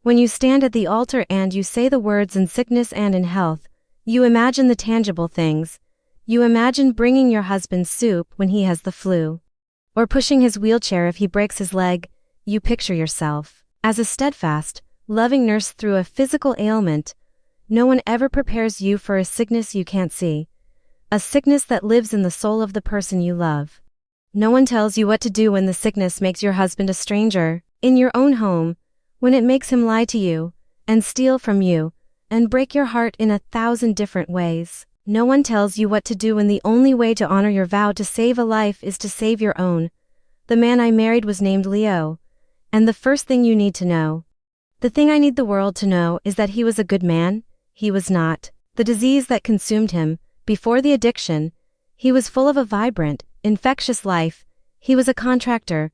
When you stand at the altar and you say the words in sickness and in health, you imagine the tangible things. You imagine bringing your husband soup when he has the flu, or pushing his wheelchair if he breaks his leg. You picture yourself as a steadfast, loving nurse through a physical ailment. No one ever prepares you for a sickness you can't see, a sickness that lives in the soul of the person you love. No one tells you what to do when the sickness makes your husband a stranger in your own home, when it makes him lie to you and steal from you and break your heart in 1,000 different ways. No one tells you what to do when the only way to honor your vow to save a life is to save your own. The man I married was named Leo, and the first thing you need to know, the thing I need the world to know, is that he was a good man. He was not the disease that consumed him. Before the addiction, he was full of a vibrant, infectious life. He was a contractor,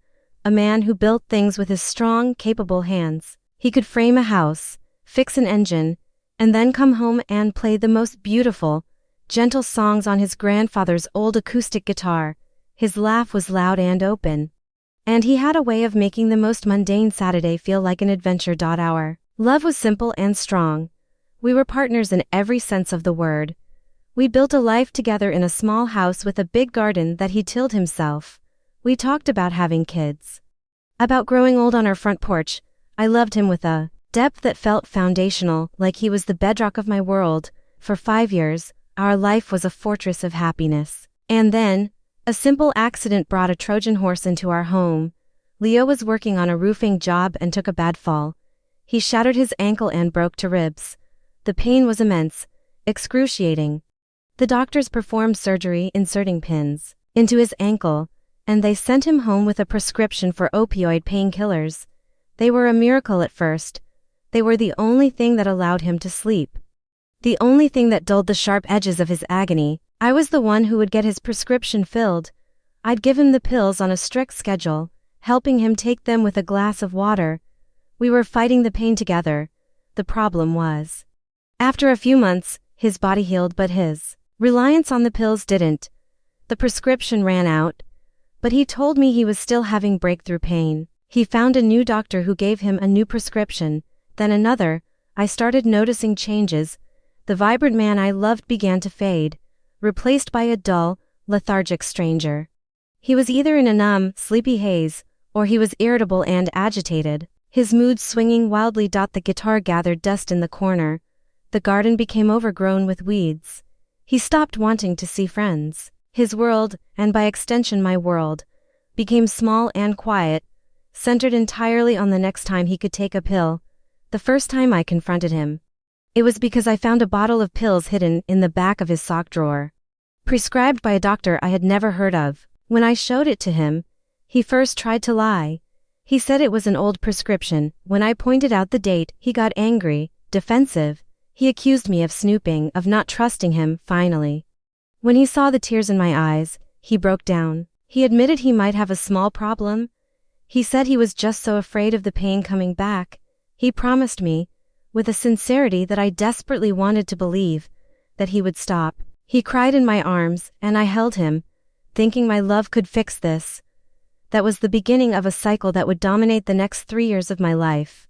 a man who built things with his strong, capable hands. He could frame a house, fix an engine, and then come home and play the most beautiful, gentle songs on his grandfather's old acoustic guitar. His laugh was loud and open, and he had a way of making the most mundane Saturday feel like an adventure. Our love was simple and strong. We were partners in every sense of the word. We built a life together in a small house with a big garden that he tilled himself. We talked about having kids, about growing old on our front porch. I loved him with a depth that felt foundational, like he was the bedrock of my world. For 5 years, our life was a fortress of happiness. And then, a simple accident brought a Trojan horse into our home. Leo was working on a roofing job and took a bad fall. He shattered his ankle and broke 2 ribs. The pain was immense, excruciating. The doctors performed surgery inserting pins into his ankle, and they sent him home with a prescription for opioid painkillers. They were a miracle at first. They were the only thing that allowed him to sleep, the only thing that dulled the sharp edges of his agony. I was the one who would get his prescription filled. I'd give him the pills on a strict schedule, helping him take them with a glass of water. We were fighting the pain together. The problem was, after a few months, his body healed, but his reliance on the pills didn't. The prescription ran out, but he told me he was still having breakthrough pain. He found a new doctor who gave him a new prescription, then another. I started noticing changes. The vibrant man I loved began to fade, replaced by a dull, lethargic stranger. He was either in a numb, sleepy haze, or he was irritable and agitated, his mood swinging wildly. The guitar gathered dust in the corner. The garden became overgrown with weeds. He stopped wanting to see friends. His world, and by extension my world, became small and quiet, centered entirely on the next time he could take a pill. The first time I confronted him, it was because I found a bottle of pills hidden in the back of his sock drawer, prescribed by a doctor I had never heard of. When I showed it to him, he first tried to lie. He said it was an old prescription. When I pointed out the date, he got angry, defensive. He accused me of snooping, of not trusting him. Finally, when he saw the tears in my eyes, he broke down. He admitted he might have a small problem. He said he was just so afraid of the pain coming back. He promised me, with a sincerity that I desperately wanted to believe, that he would stop. He cried in my arms, and I held him, thinking my love could fix this. That was the beginning of a cycle that would dominate the next 3 years of my life.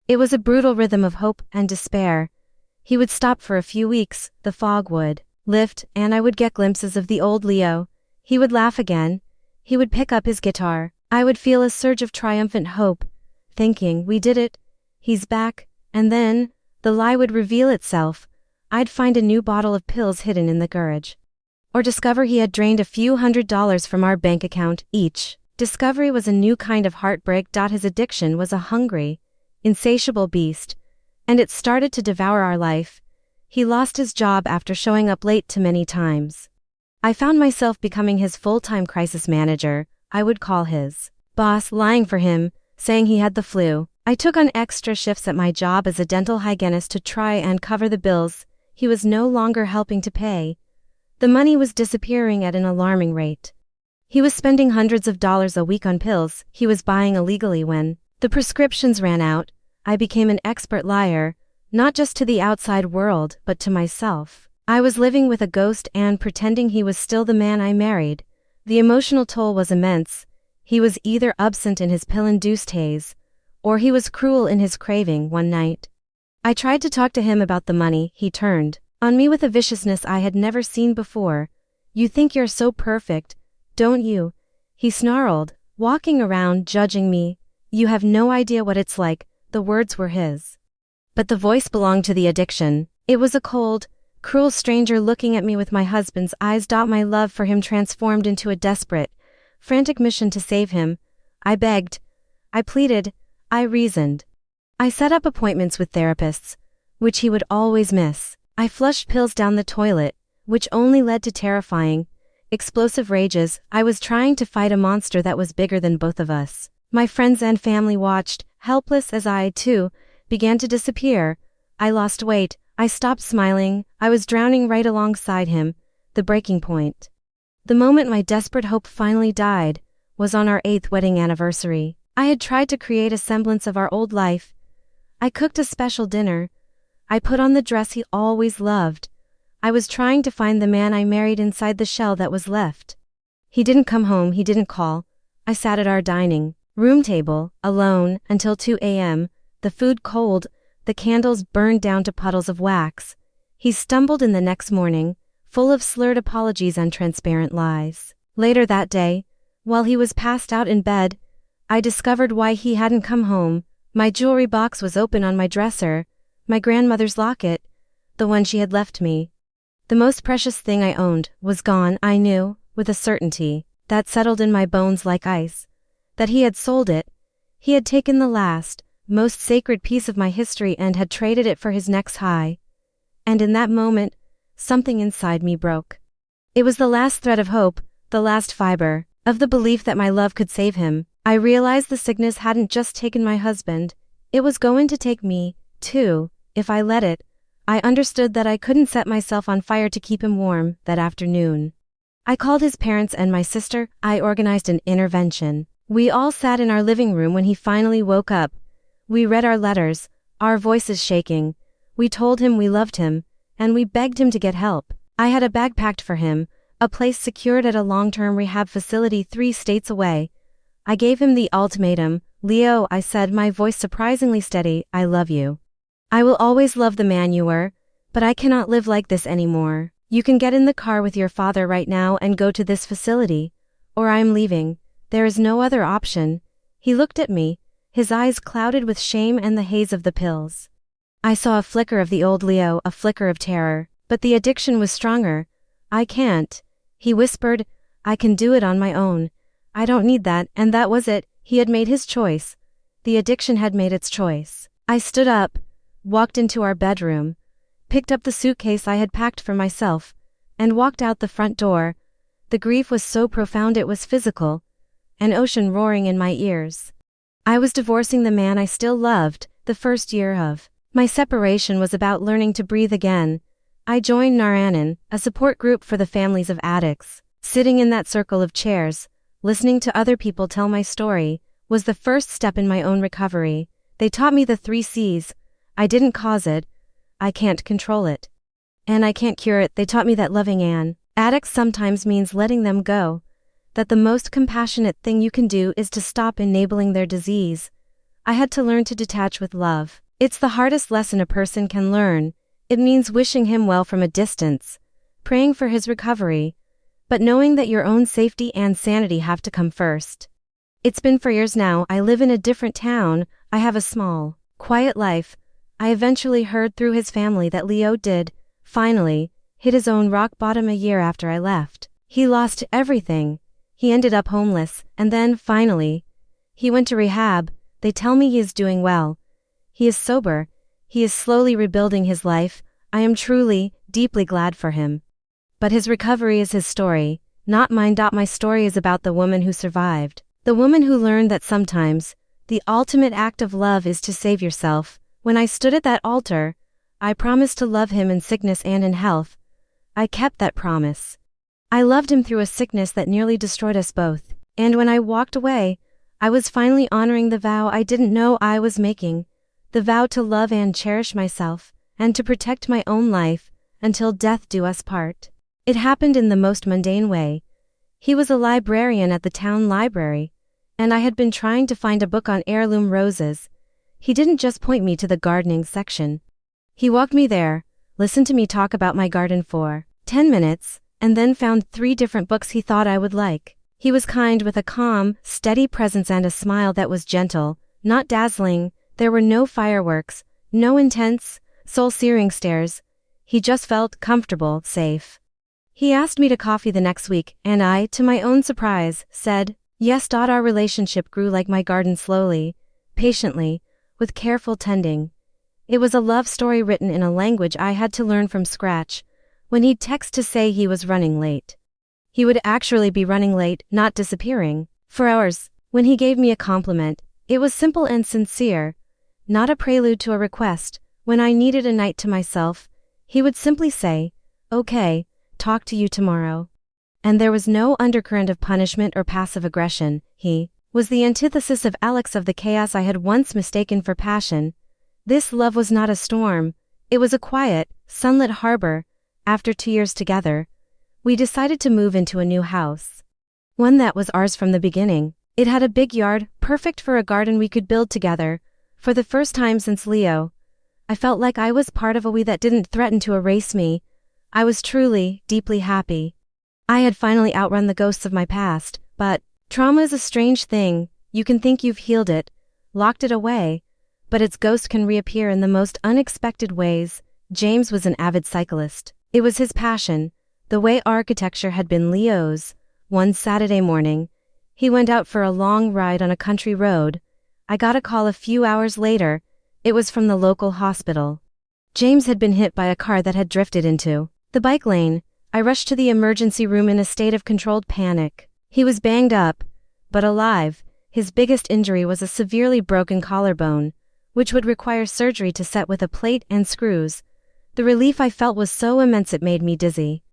It was a brutal rhythm of hope and despair. He would stop for a few weeks, the fog would lift, and I would get glimpses of the old Leo. He would laugh again. He would pick up his guitar. I would feel a surge of triumphant hope, thinking, we did it. He's back. And then, the lie would reveal itself. I'd find a new bottle of pills hidden in the garage, or discover he had drained a few $100s from our bank account. Each discovery was a new kind of heartbreak. His addiction was a hungry, insatiable beast, and it started to devour our life. He lost his job after showing up late too many times. I found myself becoming his full-time crisis manager. I would call his boss, lying for him, saying he had the flu. I took on extra shifts at my job as a dental hygienist to try and cover the bills he was no longer helping to pay. The money was disappearing at an alarming rate. He was spending hundreds of dollars a week on pills he was buying illegally. When the prescriptions ran out, I became an expert liar, not just to the outside world, but to myself. I was living with a ghost and pretending he was still the man I married. The emotional toll was immense. He was either absent in his pill-induced haze, or he was cruel in his craving one night. I tried to talk to him about the money. He turned on me with a viciousness I had never seen before. "You think you're so perfect, don't you?" he snarled, walking around judging me. "You have no idea what it's like." The words were his, but the voice belonged to the addiction. It was a cold, cruel stranger looking at me with my husband's eyes. My love for him transformed into a desperate, frantic mission to save him. I begged, I pleaded, I reasoned. I set up appointments with therapists, which he would always miss. I flushed pills down the toilet, which only led to terrifying, explosive rages. I was trying to fight a monster that was bigger than both of us. My friends and family watched, helpless as I, too, began to disappear. I lost weight. I stopped smiling. I was drowning right alongside him. The breaking point, the moment my desperate hope finally died, was on our 8th wedding anniversary. I had tried to create a semblance of our old life. I cooked a special dinner. I put on the dress he always loved. I was trying to find the man I married inside the shell that was left. He didn't come home. He didn't call. I sat at our dining room table, alone, until 2 a.m., the food cold, the candles burned down to puddles of wax. He stumbled in the next morning, full of slurred apologies and transparent lies. Later that day, while he was passed out in bed, I discovered why he hadn't come home. My jewelry box was open on my dresser, my grandmother's locket, the one she had left me. The most precious thing I owned was gone. I knew, with a certainty that settled in my bones like ice, that he had sold it. He had taken the last, most sacred piece of my history and had traded it for his next high. And in that moment, something inside me broke. It was the last thread of hope, the last fiber of the belief that my love could save him. I realized the sickness hadn't just taken my husband, it was going to take me, too, if I let it. I understood that I couldn't set myself on fire to keep him warm. That afternoon, I called his parents and my sister. I organized an intervention. We all sat in our living room when he finally woke up. We read our letters, our voices shaking. We told him we loved him, and we begged him to get help. I had a bag packed for him, a place secured at a long-term rehab facility 3 states away. I gave him the ultimatum. "Leo," I said, my voice surprisingly steady, "I love you. I will always love the man you were, but I cannot live like this anymore. You can get in the car with your father right now and go to this facility, or I am leaving. There is no other option." He looked at me, his eyes clouded with shame and the haze of the pills. I saw a flicker of the old Leo, a flicker of terror, but the addiction was stronger. "I can't," he whispered, "I can do it on my own. I don't need that." And that was it. He had made his choice. The addiction had made its choice. I stood up, walked into our bedroom, picked up the suitcase I had packed for myself, and walked out the front door. The grief was so profound it was physical, an ocean roaring in my ears. I was divorcing the man I still loved. The first year of my separation was about learning to breathe again. I joined Narayanan, a support group for the families of addicts. Sitting in that circle of chairs, listening to other people tell my story, was the first step in my own recovery. They taught me the 3 C's. I didn't cause it, I can't control it, and I can't cure it. They taught me that loving an addict sometimes means letting them go, that the most compassionate thing you can do is to stop enabling their disease. I had to learn to detach with love. It's the hardest lesson a person can learn. It means wishing him well from a distance, praying for his recovery, but knowing that your own safety and sanity have to come first. It's been 4 years now. I live in a different town. I have a small, quiet life. I eventually heard through his family that Leo did, finally, hit his own rock bottom a year after I left. He lost everything. He ended up homeless, and then, finally, he went to rehab. They tell me he is doing well. He is sober. He is slowly rebuilding his life. I am truly, deeply glad for him. But his recovery is his story, not mine. My story is about the woman who survived. The woman who learned that sometimes, the ultimate act of love is to save yourself. When I stood at that altar, I promised to love him in sickness and in health. I kept that promise. I loved him through a sickness that nearly destroyed us both. And when I walked away, I was finally honoring the vow I didn't know I was making. The vow to love and cherish myself, and to protect my own life, until death do us part. It happened in the most mundane way. He was a librarian at the town library, and I had been trying to find a book on heirloom roses. He didn't just point me to the gardening section. He walked me there, listened to me talk about my garden for 10 minutes, and then found 3 different books he thought I would like. He was kind with a calm, steady presence and a smile that was gentle, not dazzling. There were no fireworks, no intense, soul-searing stares. He just felt comfortable, safe. He asked me to coffee the next week, and I, to my own surprise, said yes. Our relationship grew like my garden, slowly, patiently, with careful tending. It was a love story written in a language I had to learn from scratch. When he'd text to say he was running late, he would actually be running late, not disappearing for hours. When he gave me a compliment, it was simple and sincere, not a prelude to a request. When I needed a night to myself, he would simply say, "Okay, talk to you tomorrow." And there was no undercurrent of punishment or passive aggression. He was the antithesis of Alex, of the chaos I had once mistaken for passion. This love was not a storm, it was a quiet, sunlit harbor. After 2 years together, we decided to move into a new house. One that was ours from the beginning. It had a big yard, perfect for a garden we could build together. For the first time since Leo, I felt like I was part of a we that didn't threaten to erase me. I was truly, deeply happy. I had finally outrun the ghosts of my past, but trauma is a strange thing. You can think you've healed it, locked it away, but its ghost can reappear in the most unexpected ways. James was an avid cyclist. It was his passion, the way architecture had been Leo's. One Saturday morning, he went out for a long ride on a country road. I got a call a few hours later. It was from the local hospital. James had been hit by a car that had drifted into the bike lane. I rushed to the emergency room in a state of controlled panic. He was banged up, but alive. His biggest injury was a severely broken collarbone, which would require surgery to set with a plate and screws. The relief I felt was so immense it made me dizzy.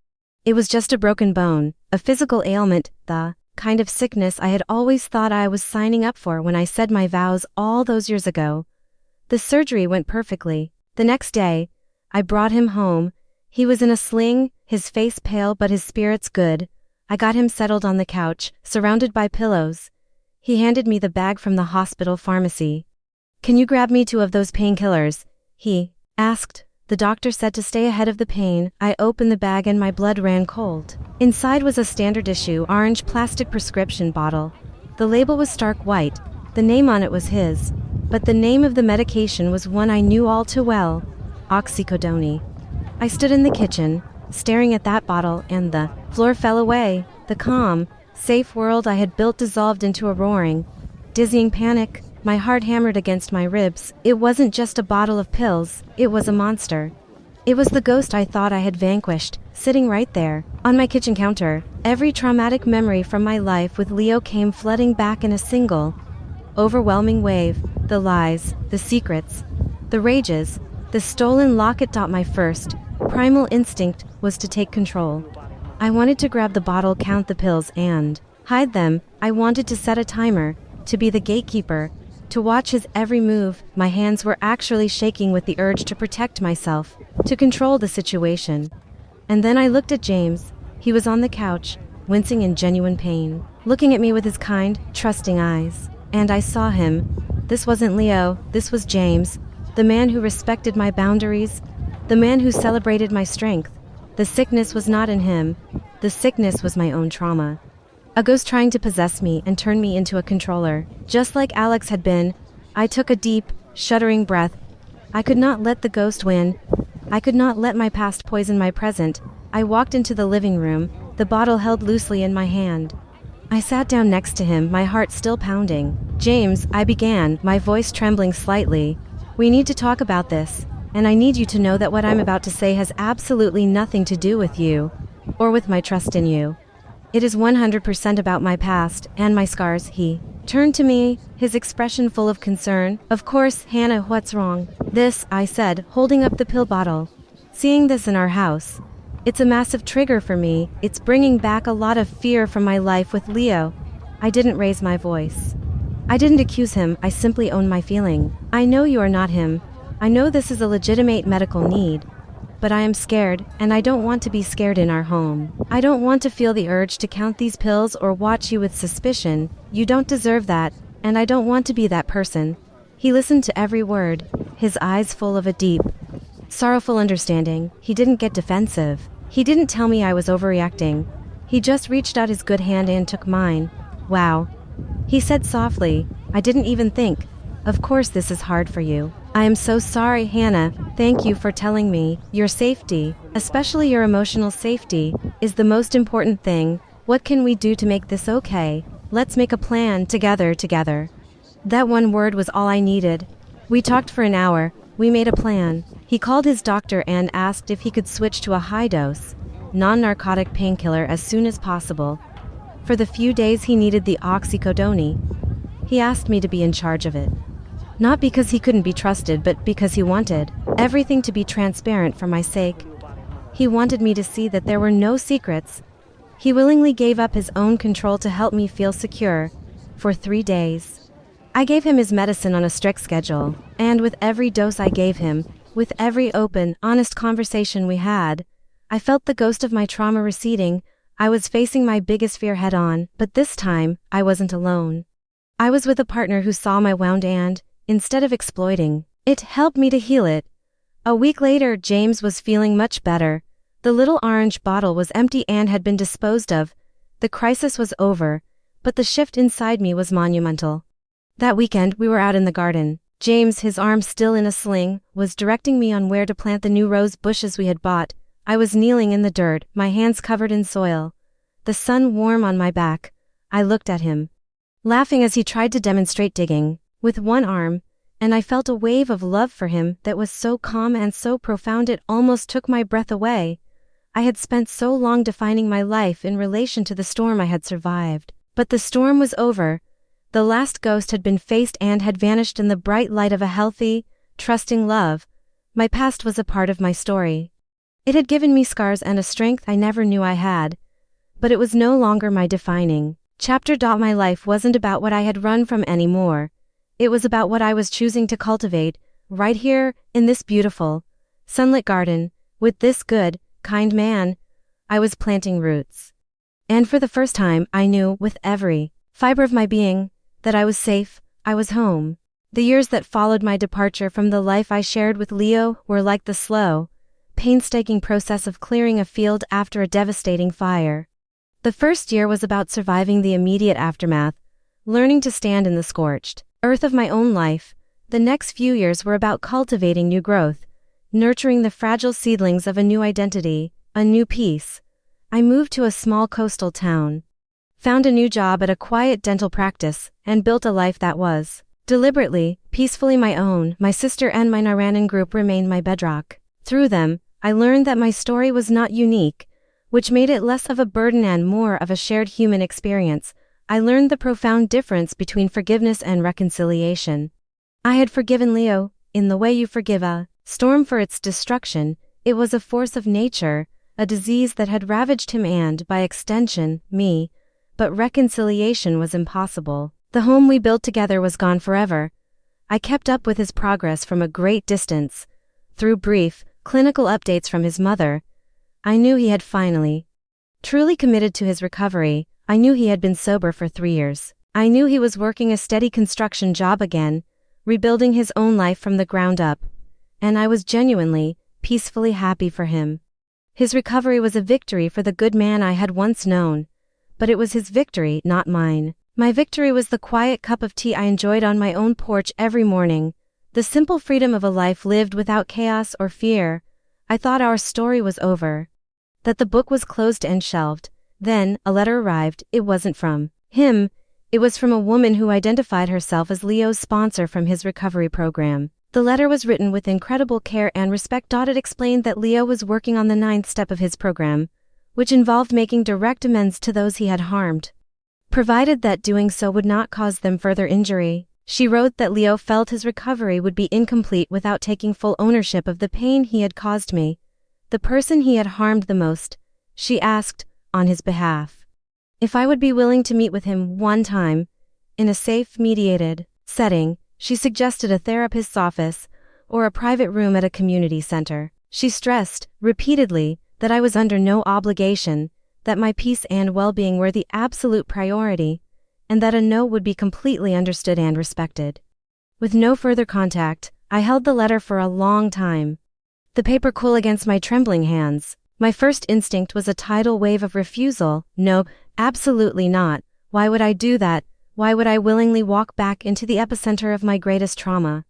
It was just a broken bone, a physical ailment, the kind of sickness I had always thought I was signing up for when I said my vows all those years ago. The surgery went perfectly. The next day, I brought him home. He was in a sling, his face pale but his spirits good. I got him settled on the couch, surrounded by pillows. He handed me the bag from the hospital pharmacy. "Can you grab me 2 of those painkillers?" he asked. The doctor said to stay ahead of the pain. I opened the bag and my blood ran cold. Inside was a standard issue orange plastic prescription bottle. The label was stark white. The name on it was his, but the name of the medication was one I knew all too well: oxycodone. I stood in the kitchen, staring at that bottle, and the floor fell away. The calm, safe world I had built dissolved into a roaring, dizzying panic. My heart hammered against my ribs. It wasn't just a bottle of pills, it was a monster. It was the ghost I thought I had vanquished, sitting right there, on my kitchen counter. Every traumatic memory from my life with Leo came flooding back in a single, overwhelming wave. The lies, the secrets, the rages, the stolen locket. My first, primal instinct was to take control. I wanted to grab the bottle, count the pills, and hide them. I wanted to set a timer, to be the gatekeeper, to watch his every move. My hands were actually shaking with the urge to protect myself, to control the situation. And then I looked at James. He was on the couch, wincing in genuine pain, looking at me with his kind, trusting eyes. And I saw him. This wasn't Leo, this was James, the man who respected my boundaries, the man who celebrated my strength. The sickness was not in him. The sickness was my own trauma. A ghost trying to possess me and turn me into a controller, just like Alex had been. I took a deep, shuddering breath. I could not let the ghost win. I could not let my past poison my present. I walked into the living room, the bottle held loosely in my hand. I sat down next to him, my heart still pounding. "James," I began, my voice trembling slightly, "we need to talk about this, and I need you to know that what I'm about to say has absolutely nothing to do with you, or with my trust in you. It is 100% about my past and my scars." He turned to me, his expression full of concern. "Of course, Hannah, what's wrong?" "This," I said, holding up the pill bottle. "Seeing this in our house, it's a massive trigger for me. It's bringing back a lot of fear from my life with Leo." I didn't raise my voice. I didn't accuse him, I simply owned my feeling. "I know you are not him. I know this is a legitimate medical need. But I am scared, and I don't want to be scared in our home. I don't want to feel the urge to count these pills or watch you with suspicion. You don't deserve that, and I don't want to be that person. He listened to every word, his eyes full of a deep, sorrowful understanding. He didn't get defensive. He didn't tell me I was overreacting. He just reached out his good hand and took mine. Wow. He said softly, I didn't even think. Of course this is hard for you. I am so sorry, Hannah. Thank you for telling me. Your safety, especially your emotional safety, is the most important thing. What can we do to make this okay? Let's make a plan together. That one word was all I needed. We talked for an hour. We made a plan. He called his doctor and asked if he could switch to a high-dose, non-narcotic painkiller as soon as possible. For the few days he needed the oxycodone, he asked me to be in charge of it. Not because he couldn't be trusted, but because he wanted everything to be transparent for my sake. He wanted me to see that there were no secrets. He willingly gave up his own control to help me feel secure. For 3 days, I gave him his medicine on a strict schedule, and with every dose I gave him, with every open, honest conversation we had, I felt the ghost of my trauma receding. I was facing my biggest fear head-on, but this time, I wasn't alone. I was with a partner who saw my wound and, instead of exploiting, it helped me to heal it. A week later, James was feeling much better. The little orange bottle was empty and had been disposed of. The crisis was over, but the shift inside me was monumental. That weekend, we were out in the garden. James, his arm still in a sling, was directing me on where to plant the new rose bushes we had bought. I was kneeling in the dirt, my hands covered in soil, the sun warm on my back. I looked at him, laughing as he tried to demonstrate digging with one arm, and I felt a wave of love for him that was so calm and so profound it almost took my breath away. I had spent so long defining my life in relation to the storm I had survived. But the storm was over. The last ghost had been faced and had vanished in the bright light of a healthy, trusting love. My past was a part of my story. It had given me scars and a strength I never knew I had. But it was no longer my defining chapter. My life wasn't about what I had run from anymore. It was about what I was choosing to cultivate, right here, in this beautiful, sunlit garden, with this good, kind man. I was planting roots. And for the first time, I knew, with every fiber of my being, that I was safe, I was home. The years that followed my departure from the life I shared with Leo were like the slow, painstaking process of clearing a field after a devastating fire. The first year was about surviving the immediate aftermath, learning to stand in the scorched earth of my own life. The next few years were about cultivating new growth, nurturing the fragile seedlings of a new identity, a new peace. I moved to a small coastal town, found a new job at a quiet dental practice, and built a life that was deliberately, peacefully my own. My sister and my Naranan group remained my bedrock. Through them, I learned that my story was not unique, which made it less of a burden and more of a shared human experience. I learned the profound difference between forgiveness and reconciliation. I had forgiven Leo, in the way you forgive a storm for its destruction. It was a force of nature, a disease that had ravaged him and, by extension, me. But reconciliation was impossible. The home we built together was gone forever. I kept up with his progress from a great distance. Through brief, clinical updates from his mother, I knew he had finally truly committed to his recovery. I knew he had been sober for 3 years. I knew he was working a steady construction job again, rebuilding his own life from the ground up. And I was genuinely, peacefully happy for him. His recovery was a victory for the good man I had once known. But it was his victory, not mine. My victory was the quiet cup of tea I enjoyed on my own porch every morning, the simple freedom of a life lived without chaos or fear. I thought our story was over, that the book was closed and shelved. Then, a letter arrived. It wasn't from him. It was from a woman who identified herself as Leo's sponsor from his recovery program. The letter was written with incredible care and respect. It explained that Leo was working on the 9th step of his program, which involved making direct amends to those he had harmed, provided that doing so would not cause them further injury. She wrote that Leo felt his recovery would be incomplete without taking full ownership of the pain he had caused me, the person he had harmed the most. She asked, on his behalf, if I would be willing to meet with him one time, in a safe, mediated setting. She suggested a therapist's office, or a private room at a community center. She stressed, repeatedly, that I was under no obligation, that my peace and well-being were the absolute priority, and that a no would be completely understood and respected. With no further contact, I held the letter for a long time. The paper cool against my trembling hands. My first instinct was a tidal wave of refusal. No, absolutely not. Why would I do that? Why would I willingly walk back into the epicenter of my greatest trauma?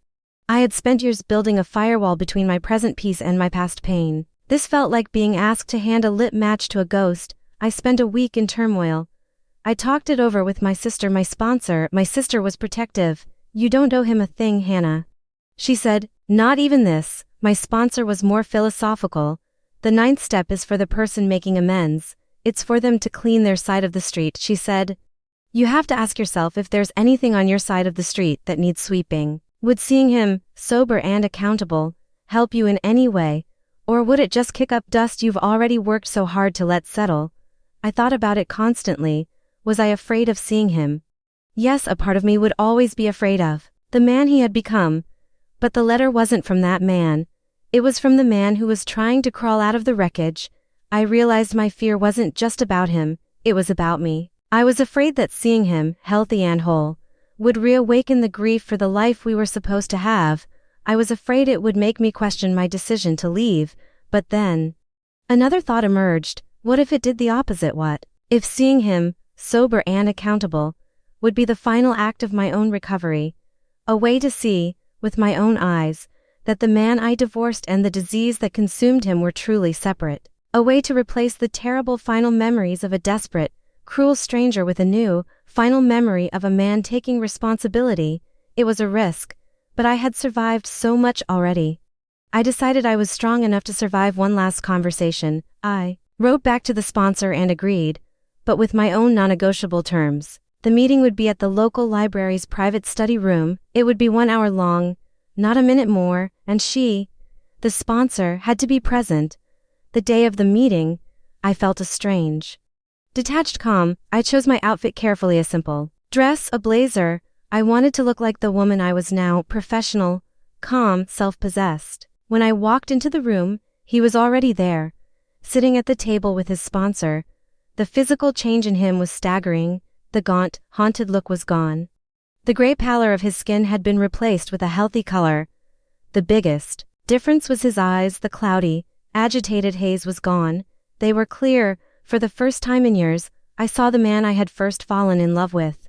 I had spent years building a firewall between my present peace and my past pain. This felt like being asked to hand a lit match to a ghost. I spent a week in turmoil. I talked it over with my sister, my sponsor. My sister was protective. "You don't owe him a thing, Hannah," she said. "Not even this." My sponsor was more philosophical. "The ninth step is for the person making amends. It's for them to clean their side of the street," she said. "You have to ask yourself if there's anything on your side of the street that needs sweeping. Would seeing him, sober and accountable, help you in any way? Or would it just kick up dust you've already worked so hard to let settle?" I thought about it constantly. Was I afraid of seeing him? Yes, a part of me would always be afraid of the man he had become. But the letter wasn't from that man. It was from the man who was trying to crawl out of the wreckage. I realized my fear wasn't just about him, it was about me. I was afraid that seeing him, healthy and whole, would reawaken the grief for the life we were supposed to have. I was afraid it would make me question my decision to leave. But then another thought emerged. What if it did the opposite? What if seeing him, sober and accountable, would be the final act of my own recovery? A way to see, with my own eyes, that the man I divorced and the disease that consumed him were truly separate. A way to replace the terrible final memories of a desperate, cruel stranger with a new, final memory of a man taking responsibility. It was a risk, but I had survived so much already. I decided I was strong enough to survive one last conversation. I wrote back to the sponsor and agreed, but with my own non-negotiable terms. The meeting would be at the local library's private study room. It would be 1 hour long, not a minute more, and she, the sponsor, had to be present. The day of the meeting, I felt a strange, detached calm. I chose my outfit carefully, a simple dress, a blazer. I wanted to look like the woman I was now, professional, calm, self-possessed. When I walked into the room, he was already there, sitting at the table with his sponsor. The physical change in him was staggering. The gaunt, haunted look was gone. The gray pallor of his skin had been replaced with a healthy color. The biggest difference was his eyes. The cloudy, agitated haze was gone. They were clear. For the first time in years, I saw the man I had first fallen in love with.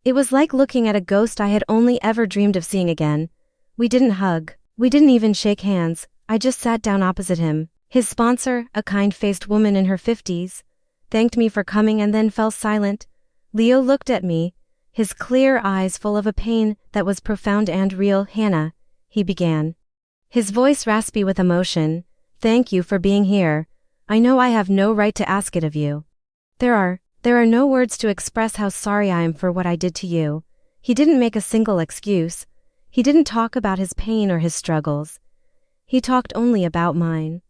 It was like looking at a ghost I had only ever dreamed of seeing again. We didn't hug. We didn't even shake hands. I just sat down opposite him. His sponsor, a kind-faced woman in her 50s, thanked me for coming and then fell silent. Leo looked at me, his clear eyes full of a pain that was profound and real. "Hannah," he began, his voice raspy with emotion, "thank you for being here. I know I have no right to ask it of you. There are no words to express how sorry I am for what I did to you." He didn't make a single excuse. He didn't talk about his pain or his struggles. He talked only about mine.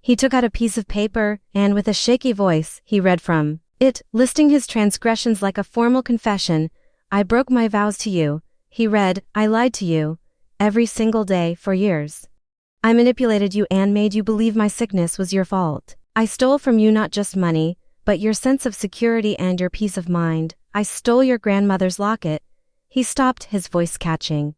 He took out a piece of paper, and with a shaky voice, he read from it, listing his transgressions like a formal confession. "I broke my vows to you," he read. "I lied to you, every single day for years. I manipulated you and made you believe my sickness was your fault. I stole from you not just money, but your sense of security and your peace of mind. I stole your grandmother's locket." He stopped, his voice catching.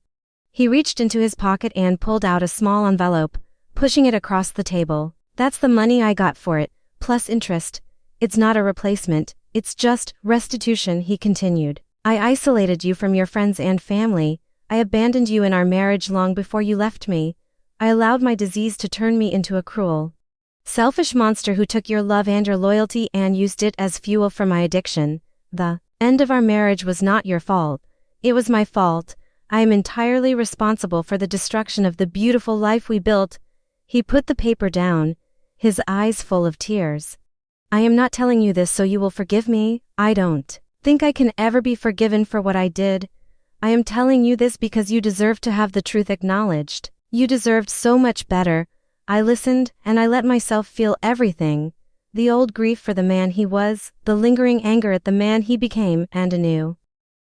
He reached into his pocket and pulled out a small envelope, pushing it across the table. "That's the money I got for it, plus interest. It's not a replacement, it's just restitution," he continued. "I isolated you from your friends and family. I abandoned you in our marriage long before you left me. I allowed my disease to turn me into a cruel, selfish monster who took your love and your loyalty and used it as fuel for my addiction. The end of our marriage was not your fault. It was my fault. I am entirely responsible for the destruction of the beautiful life we built." He put the paper down, his eyes full of tears. "I am not telling you this so you will forgive me. I don't think I can ever be forgiven for what I did. I am telling you this because you deserve to have the truth acknowledged. You deserved so much better." I listened, and I let myself feel everything. The old grief for the man he was, the lingering anger at the man he became, and a new,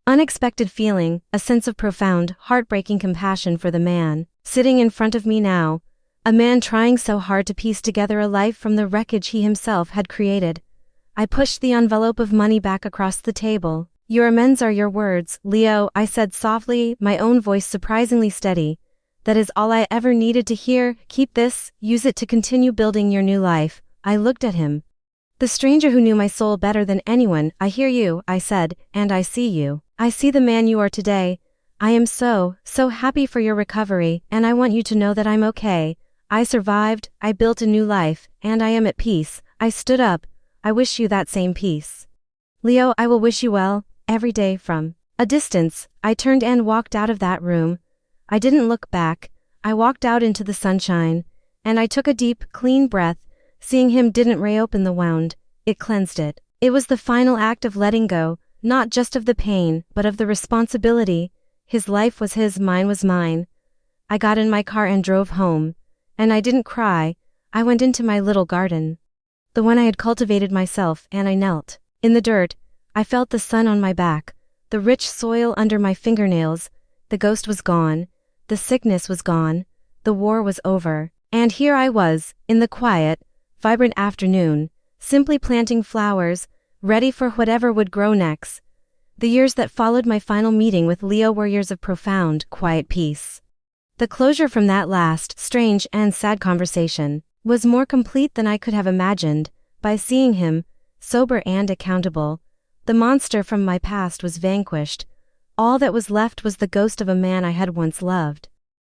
unexpected feeling, a sense of profound, heartbreaking compassion for the man sitting in front of me now. A man trying so hard to piece together a life from the wreckage he himself had created. I pushed the envelope of money back across the table. Your amends are your words, Leo, I said softly, my own voice surprisingly steady. That is all I ever needed to hear. Keep this, use it to continue building your new life. I looked at him. The stranger who knew my soul better than anyone. I hear you, I said, and I see you. I see the man you are today. I am so happy for your recovery, and I want you to know that I'm okay. I survived, I built a new life, and I am at peace. I stood up. I wish you that same peace. Leo, I will wish you well, every day. From a distance, I turned and walked out of that room. I didn't look back. I walked out into the sunshine, and I took a deep, clean breath. Seeing him didn't reopen the wound, it cleansed it. It was the final act of letting go, not just of the pain, but of the responsibility. His life was his, mine was mine. I got in my car and drove home. And I didn't cry. I went into my little garden. The one I had cultivated myself, and I knelt. In the dirt, I felt the sun on my back, the rich soil under my fingernails. The ghost was gone. The sickness was gone. The war was over. And here I was, in the quiet, vibrant afternoon, simply planting flowers, ready for whatever would grow next. The years that followed my final meeting with Leo were years of profound, quiet peace. The closure from that last, strange and sad conversation was more complete than I could have imagined. By seeing him, sober and accountable, the monster from my past was vanquished. All that was left was the ghost of a man I had once loved.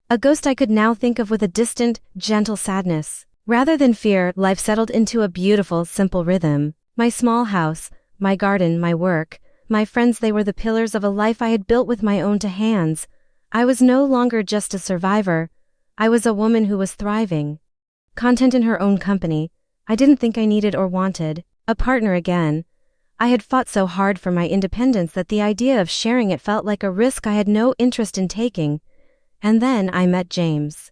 A ghost I could now think of with a distant, gentle sadness. Rather than fear, life settled into a beautiful, simple rhythm. My small house, my garden, my work, my friends, they were the pillars of a life I had built with my own two hands. I was no longer just a survivor. I was a woman who was thriving. Content in her own company. I didn't think I needed or wanted a partner again. I had fought so hard for my independence that the idea of sharing it felt like a risk I had no interest in taking. And then I met James.